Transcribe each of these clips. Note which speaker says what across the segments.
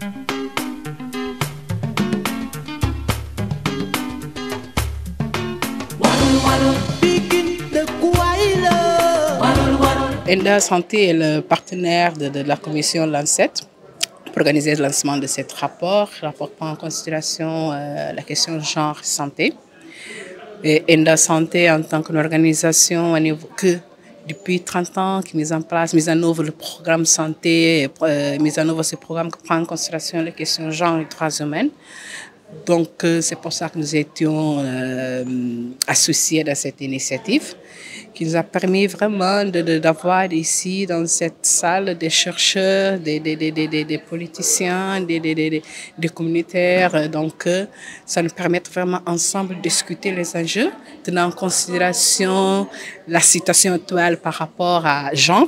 Speaker 1: Enda Santé est le partenaire de la commission Lancet pour organiser le lancement de ce rapport prend en considération la question genre-santé. Et Enda Santé, en tant qu'organisation que depuis 30 ans, qui mise en œuvre le programme santé, mise en œuvre ce programme qui prend en considération les questions genre et droits humains. Donc, c'est pour ça que nous étions associés à cette initiative, qui nous a permis vraiment d'avoir ici, dans cette salle, des chercheurs, des politiciens, des communautaires. Donc, ça nous permet vraiment ensemble de discuter les enjeux, tenant en considération la situation actuelle par rapport à genre,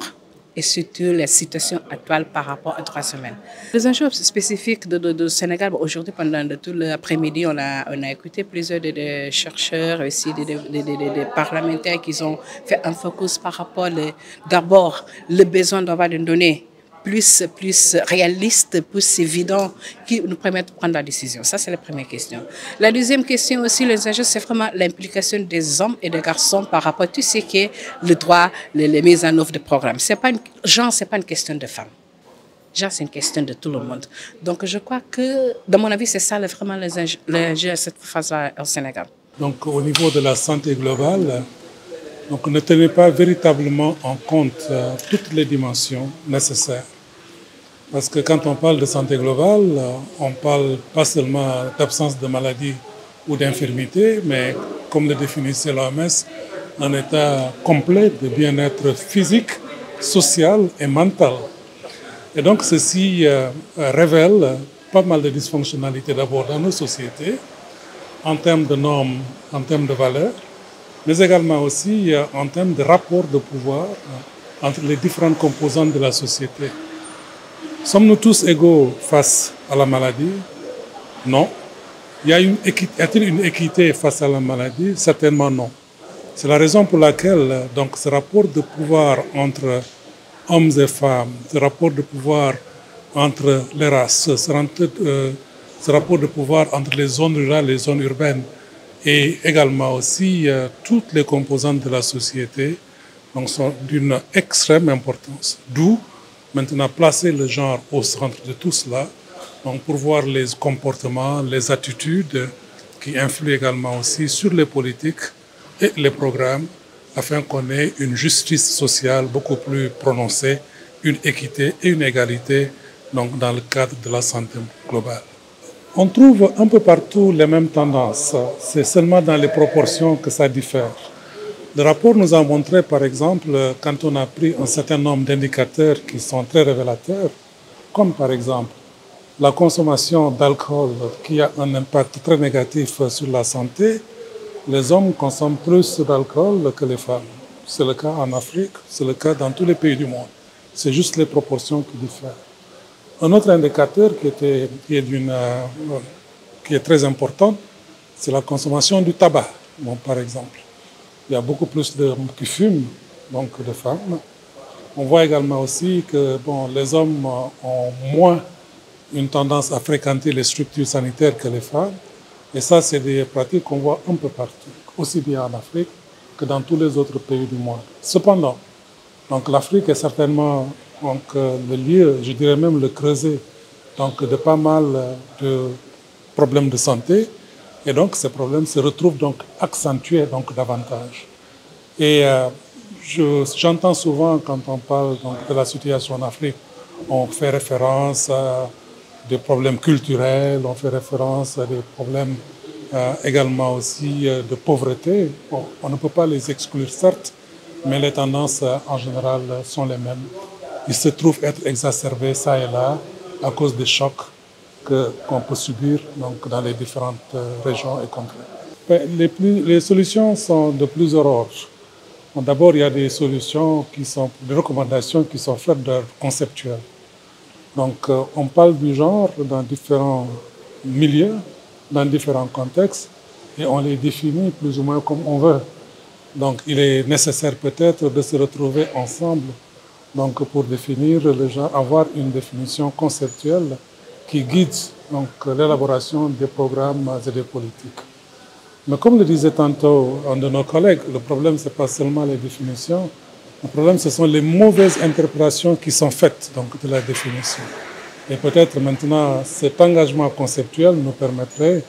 Speaker 1: et surtout la situation actuelle par rapport aux droits humains. Les enjeux spécifiques du Sénégal, aujourd'hui, pendant tout l'après-midi, on a écouté plusieurs des chercheurs, aussi des parlementaires qui ont fait un focus par rapport d'abord le besoin d'avoir des données plus réalistes, plus évidentes, qui nous permettent de prendre la décision. Ça, c'est la première question. La deuxième question aussi, les enjeux, c'est vraiment l'implication des hommes et des garçons par rapport à tout ce qui est le droit, les mises en œuvre de programmes. Genre, ce n'est pas une question de femmes. Genre, c'est une question de tout le monde. Donc, je crois que, dans mon avis, c'est ça vraiment l'enjeu à cette phase-là au Sénégal.
Speaker 2: Donc, au niveau de la santé globale, donc, ne tenez pas véritablement en compte toutes les dimensions nécessaires. Parce que quand on parle de santé globale, on ne parle pas seulement d'absence de maladie ou d'infirmité, mais comme le définissait l'OMS, un état complet de bien-être physique, social et mental. Et donc ceci révèle pas mal de dysfonctionnalités d'abord dans nos sociétés, en termes de normes, en termes de valeurs, mais également aussi en termes de rapport de pouvoir entre les différentes composantes de la société. Sommes-nous tous égaux face à la maladie? Non. Y a-t-il une équité face à la maladie? Certainement non. C'est la raison pour laquelle donc, ce rapport de pouvoir entre hommes et femmes, ce rapport de pouvoir entre les races, ce rapport de pouvoir entre les zones rurales et les zones urbaines, et également aussi toutes les composantes de la société donc, sont d'une extrême importance. D'où maintenant placer le genre au centre de tout cela, donc pour voir les comportements, les attitudes qui influent également aussi sur les politiques et les programmes, afin qu'on ait une justice sociale beaucoup plus prononcée, une équité et une égalité donc, dans le cadre de la santé globale. On trouve un peu partout les mêmes tendances, c'est seulement dans les proportions que ça diffère. Le rapport nous a montré, par exemple, quand on a pris un certain nombre d'indicateurs qui sont très révélateurs, comme par exemple la consommation d'alcool qui a un impact très négatif sur la santé, les hommes consomment plus d'alcool que les femmes. C'est le cas en Afrique, c'est le cas dans tous les pays du monde. C'est juste les proportions qui diffèrent. Un autre indicateur qui est très important, c'est la consommation du tabac, bon, par exemple. Il y a beaucoup plus d'hommes qui fument donc, que de femmes. On voit également aussi que bon, les hommes ont moins une tendance à fréquenter les structures sanitaires que les femmes. Et ça, c'est des pratiques qu'on voit un peu partout, aussi bien en Afrique que dans tous les autres pays du monde. Cependant, l'Afrique est certainement donc, le lieu, je dirais même le creuset, donc, de pas mal de problèmes de santé. Et donc, ces problèmes se retrouvent donc accentués donc, davantage. Et j'entends souvent, quand on parle donc, de la situation en Afrique, on fait référence à des problèmes culturels, on fait référence à des problèmes également aussi de pauvreté. Bon, on ne peut pas les exclure, certes, mais les tendances en général sont les mêmes. Ils se trouvent être exacerbés ça et là à cause des chocs qu'on peut subir donc, dans les différentes régions et contrées. Les solutions sont de plusieurs ordres. D'abord, il y a des solutions des recommandations qui sont faites d'ordre conceptuel. Donc, on parle du genre dans différents milieux, dans différents contextes, et on les définit plus ou moins comme on veut. Donc, il est nécessaire peut-être de se retrouver ensemble donc, pour définir le genre, avoir une définition conceptuelle qui guide donc l'élaboration des programmes et des politiques. Mais comme le disait tantôt un de nos collègues, le problème, ce n'est pas seulement les définitions, le problème, ce sont les mauvaises interprétations qui sont faites donc, de la définition. Et peut-être maintenant, cet engagement conceptuel nous permettrait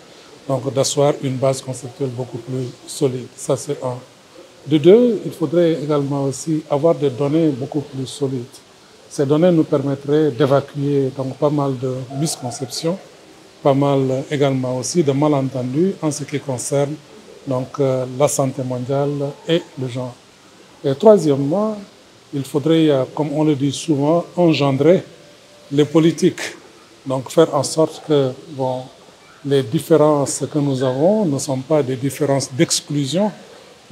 Speaker 2: d'asseoir une base conceptuelle beaucoup plus solide. Ça, c'est un. De deux, il faudrait également aussi avoir des données beaucoup plus solides. Ces données nous permettraient d'évacuer donc pas mal de misconceptions, pas mal également aussi de malentendus en ce qui concerne donc, la santé mondiale et le genre. Et troisièmement, il faudrait, comme on le dit souvent, engendrer les politiques. Donc faire en sorte que les différences que nous avons ne sont pas des différences d'exclusion,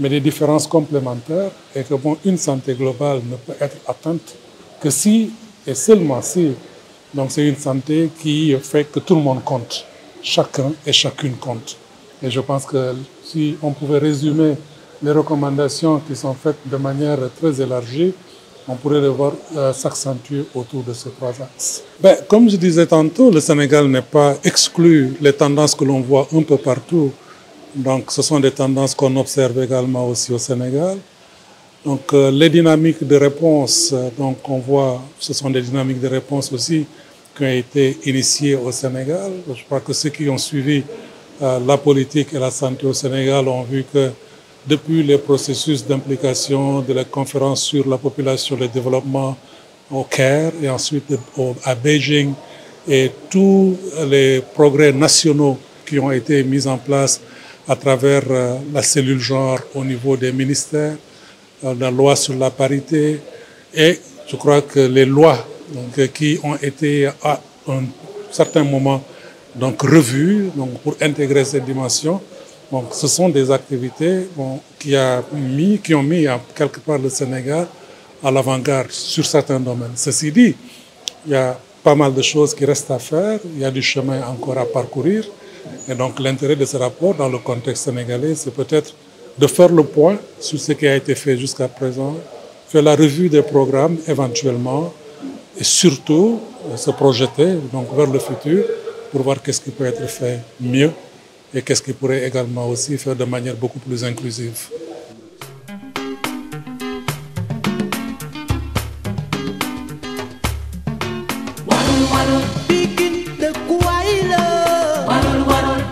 Speaker 2: mais des différences complémentaires et que une santé globale ne peut être atteinte que si et seulement si c'est une santé qui fait que tout le monde compte, chacun et chacune compte. Et je pense que si on pouvait résumer les recommandations qui sont faites de manière très élargie, on pourrait les voir s'accentuer autour de ces trois axes. Comme je disais tantôt, le Sénégal n'est pas exclu les tendances que l'on voit un peu partout. Donc, ce sont des tendances qu'on observe également aussi au Sénégal. Donc, les dynamiques de réponse, on voit, ce sont des dynamiques de réponse aussi qui ont été initiées au Sénégal. Je crois que ceux qui ont suivi la politique et la santé au Sénégal ont vu que depuis les processus d'implication de la conférence sur la population et le développement au Caire et ensuite à Beijing et tous les progrès nationaux qui ont été mis en place à travers la cellule genre au niveau des ministères, la loi sur la parité et je crois que les lois qui ont été à un certain moment revues pour intégrer cette dimension. Ce sont des activités qui ont mis quelque part le Sénégal à l'avant-garde sur certains domaines. Ceci dit, il y a pas mal de choses qui restent à faire, il y a du chemin encore à parcourir. Et donc l'intérêt de ce rapport dans le contexte sénégalais, c'est peut-être de faire le point sur ce qui a été fait jusqu'à présent, faire la revue des programmes éventuellement et surtout se projeter vers le futur pour voir qu'est-ce qui peut être fait mieux et qu'est-ce qui pourrait également aussi faire de manière beaucoup plus inclusive.
Speaker 3: Waddle, waddle.